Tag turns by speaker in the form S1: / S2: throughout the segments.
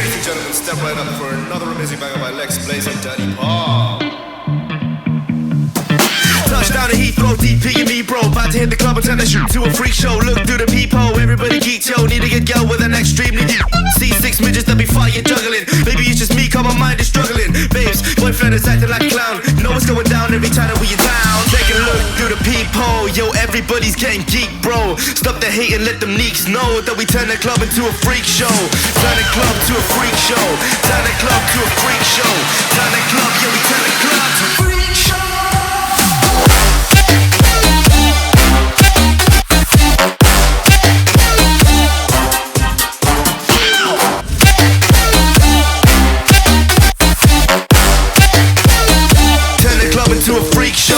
S1: Ladies and gentlemen, step right up for another amazing bang of my legs, blazing Daddy Paul. Touchdown to Heathrow, DP and me, bro. About to hit the club and turn the shit to a freak show. Look through the peephole, everybody geek, yo. Need to get girl with an extremely deep. See six midgets that be fighting, juggling. Maybe it's just me, cause my mind is struggling. Babes, boyfriend is acting like a clown. Know what's going down every time that we are down. Take a look through the peephole, yo. Everybody's getting geek, bro. Stop the hate and let them neeks know that we turn the club into a freak show. Turn the club to a freak show. Turn the club to a freak show. Turn the club, yeah, we turn the club to a freak show. To a freak show.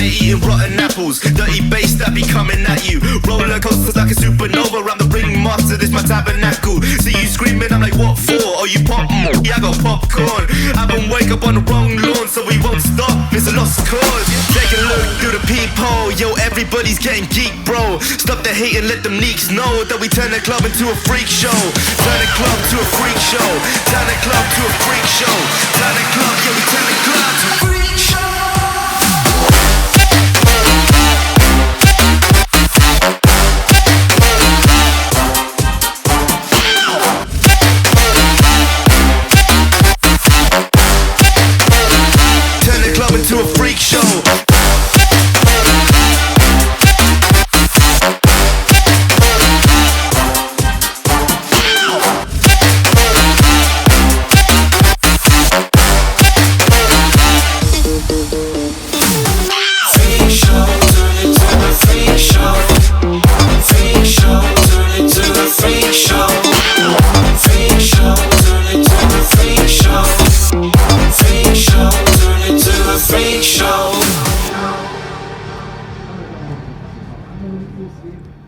S1: Eating rotten apples, dirty bass that be coming at you. Roller coasters like a supernova, I'm the ringmaster, this my tabernacle. See you screaming, I'm like, what for? Oh, you pop? Yeah, I got popcorn. I been wake up on the wrong lawn, so we won't stop, it's a lost cause. Take a look through the peephole, yo, everybody's getting geek, bro. Stop the hate and let them neeks know that we turn the club into a freak show. Turn the club to a freak show. Turn the club to a freak show. Turn the club, yeah, we turn the club to a freak show. To a freak show.
S2: Musik.